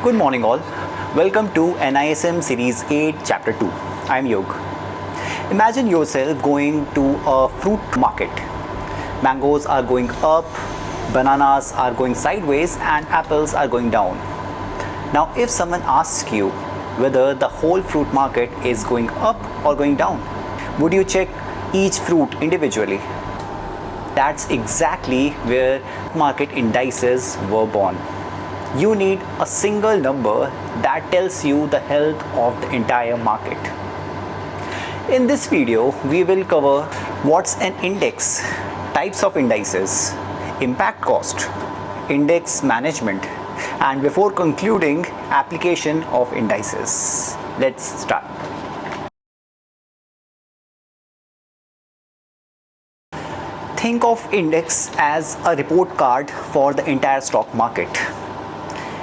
Good morning all. Welcome to NISM Series VIII Chapter 2. I am Yog. Imagine yourself going to a fruit market. Mangoes are going up, bananas are going sideways and apples are going down. Now if someone asks you whether the whole fruit market is going up or going down, would you check each fruit individually? That's exactly where market indices were born. You need a single number that tells you the health of the entire market. In this video, we will cover what's an index, types of indices, impact cost, index management, and before concluding, application of indices. Let's start. Think of index as a report card for the entire stock market.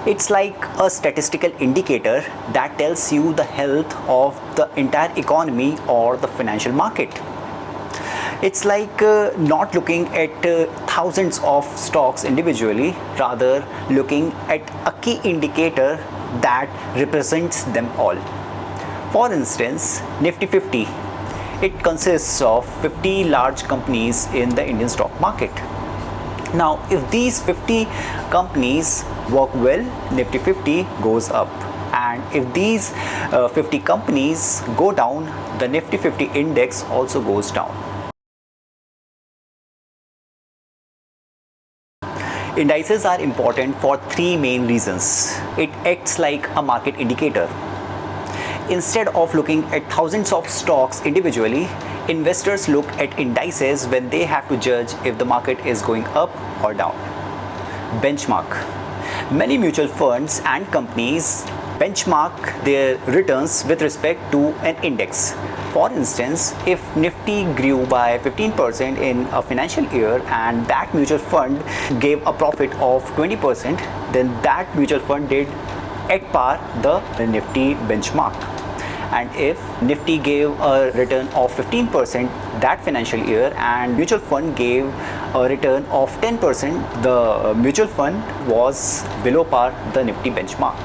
It's like a statistical indicator that tells you the health of the entire economy or the financial market. It's like not looking at thousands of stocks individually, rather looking at a key indicator that represents them all. For instance, Nifty 50. It consists of 50 large companies in the Indian stock market. Now, if these 50 companies work well, Nifty 50 goes up. And if these 50 companies go down, the Nifty 50 index also goes down. Indices are important for three main reasons. It acts like a market indicator. Instead of looking at thousands of stocks individually, investors look at indices when they have to judge if the market is going up or down. Benchmark. Many mutual funds and companies benchmark their returns with respect to an index. For instance, if Nifty grew by 15% in a financial year and that mutual fund gave a profit of 20%, then that mutual fund did at par the Nifty benchmark. And if Nifty gave a return of 15% that financial year and mutual fund gave a return of 10%, the mutual fund was below par the Nifty benchmark.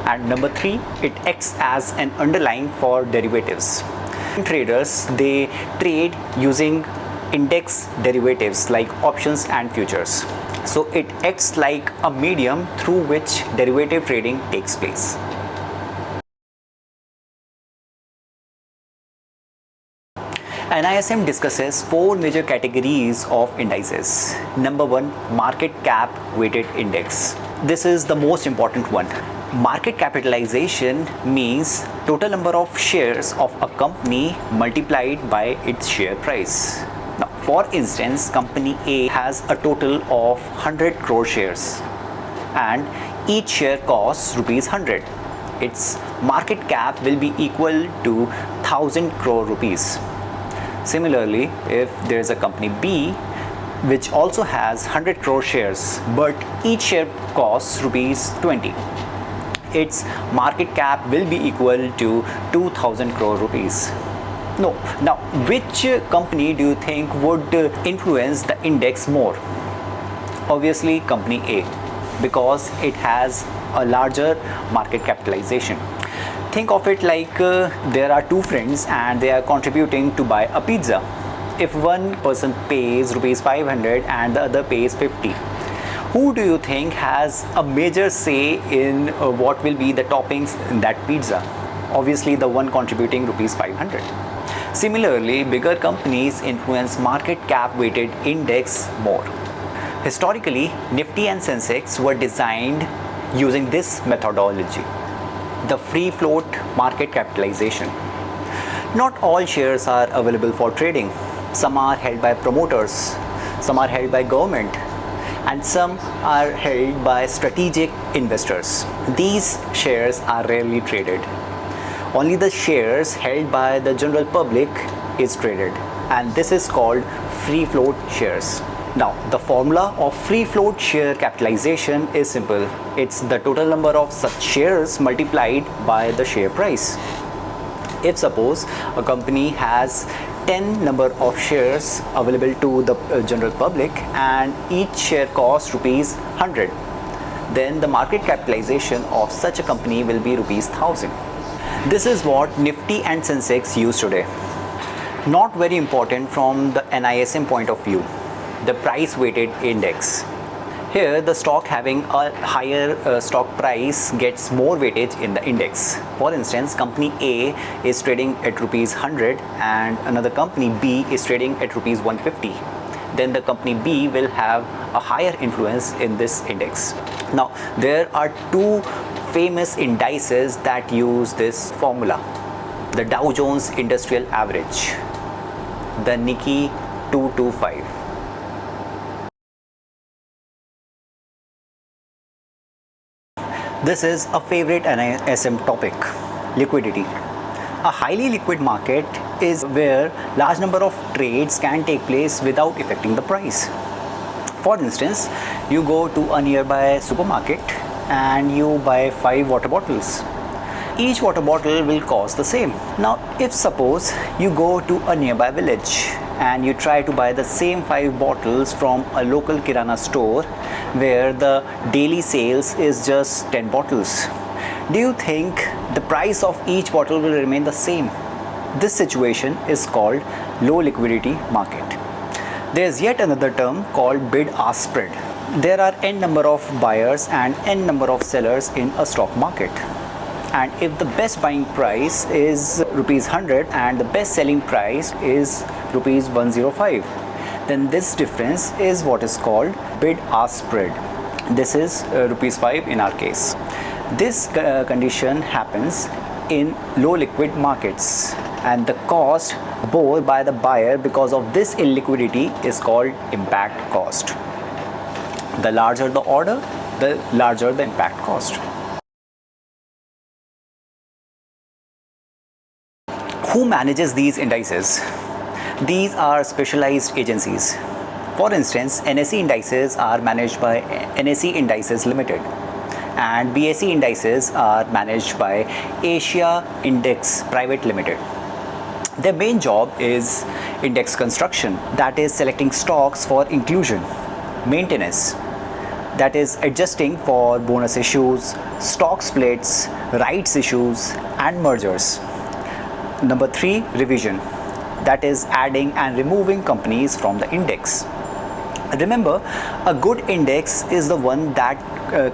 And number three, it acts as an underlying for derivatives. Traders, they trade using index derivatives like options and futures. So it acts like a medium through which derivative trading takes place. NISM discusses four major categories of indices. Number one, market cap weighted index. This is the most important one. Market capitalization means total number of shares of a company multiplied by its share price. Now, for instance, company A has a total of 100 crore shares and each share costs rupees 100. Its market cap will be equal to 1000 crore rupees. Similarly, if there is a company B which also has 100 crore shares but each share costs rupees 20, its market cap will be equal to 2000 crore rupees. Now, which company do you think would influence the index more? Obviously, company A, because it has a larger market capitalization. Think of it like there are two friends and they are contributing to buy a pizza. If one person pays rupees 500 and the other pays 50, who do you think has a major say in what will be the toppings in that pizza? Obviously, the one contributing rupees 500. Similarly, bigger companies influence market cap weighted index more. Historically, Nifty and Sensex were designed using this methodology. The free float market capitalization. Not all shares are available for trading. Some are held by promoters, some are held by government, and some are held by strategic investors. These shares are rarely traded. Only the shares held by the general public is traded, and this is called free float shares. Now, the formula of free float share capitalization is simple. It's the total number of such shares multiplied by the share price. If suppose a company has 10 number of shares available to the general public and each share costs rupees 100, then the market capitalization of such a company will be rupees 1000. This is what Nifty and Sensex use today. Not very important from the NISM point of view, the price weighted index. Here the stock having a higher stock price gets more weightage in the index. For instance, company A is trading at rupees 100 and another company B is trading at rupees 150. Then the company B will have a higher influence in this index. Now there are two famous indices that use this formula: the Dow Jones Industrial Average, the Nikkei 225. This is a favorite NISM topic: liquidity. A highly liquid market is where large number of trades can take place without affecting the price. For instance, you go to a nearby supermarket and you buy 5 water bottles. Each water bottle will cost the same. Now, if suppose you go to a nearby village and you try to buy the same 5 bottles from a local kirana store where the daily sales is just 10 bottles, do you think the price of each bottle will remain the same? This situation is called low liquidity market. There is yet another term called bid-ask spread. There are n number of buyers and n number of sellers in a stock market. And if the best buying price is rupees 100 and the best selling price is rupees 105, then this difference is what is called bid-ask spread. This is rupees 5 in our case. This condition happens in low liquid markets, and the cost borne by the buyer because of this illiquidity is called impact cost. The larger the order, the larger the impact cost. Who manages these indices? These are specialized agencies. For instance, NSE indices are managed by NSE Indices Limited, and BSE indices are managed by Asia Index Private Limited. Their main job is index construction, that is selecting stocks for inclusion, maintenance, that is adjusting for bonus issues, stock splits, rights issues and mergers. Number 3, revision, that is adding and removing companies from the index. Remember, a good index is the one that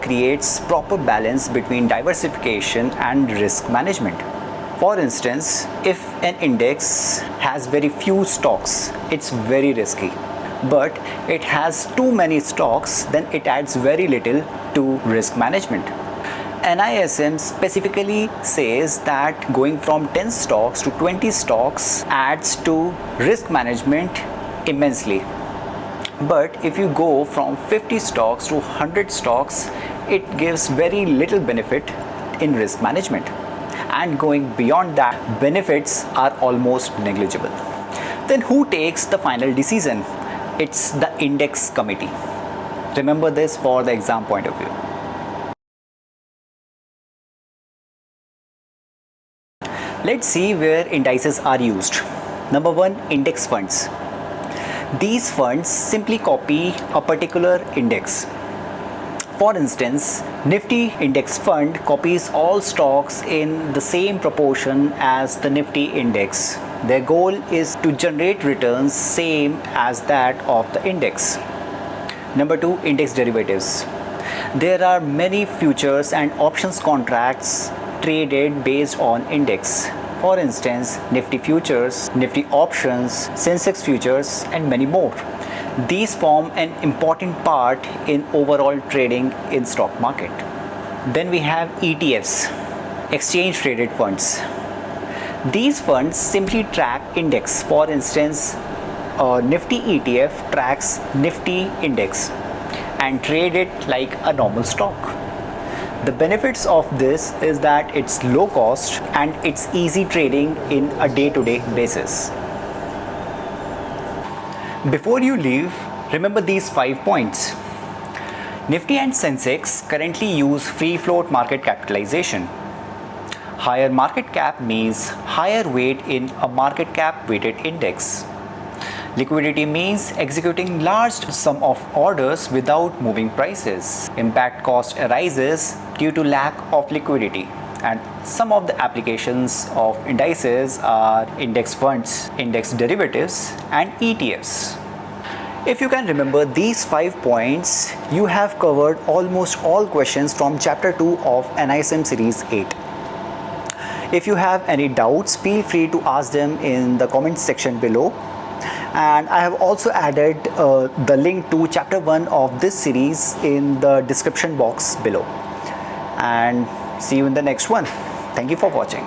creates proper balance between diversification and risk management. For instance, if an index has very few stocks, it's very risky. But it has too many stocks, then it adds very little to risk management. NISM specifically says that going from 10 stocks to 20 stocks adds to risk management immensely. But if you go from 50 stocks to 100 stocks, it gives very little benefit in risk management. And going beyond that, benefits are almost negligible. Then who takes the final decision? It's the index committee. Remember this for the exam point of view. Let's see where indices are used. Number 1, index funds. These funds simply copy a particular index. For instance, Nifty index fund copies all stocks in the same proportion as the Nifty index. Their goal is to generate returns same as that of the index. Number 2, index derivatives. There are many futures and options contracts traded based on index. For instance, Nifty futures, Nifty options, Sensex futures and many more. These form an important part in overall trading in stock market. Then we have ETFs, exchange traded funds. These funds simply track index. For instance, a Nifty ETF tracks Nifty index and trade it like a normal stock. The benefits of this is that it's low cost and it's easy trading in a day-to-day basis. Before you leave, remember these 5 points. Nifty and Sensex currently use free float market capitalization. Higher market cap means higher weight in a market cap weighted index. Liquidity means executing large sum of orders without moving prices. Impact cost arises due to lack of liquidity. And some of the applications of indices are index funds, index derivatives, and ETFs. If you can remember these 5 points, you have covered almost all questions from Chapter 2 of NISM Series VIII. If you have any doubts, feel free to ask them in the comment section below. And I have also added the link to Chapter 1 of this series in the description box below. And see you in the next one. Thank you for watching.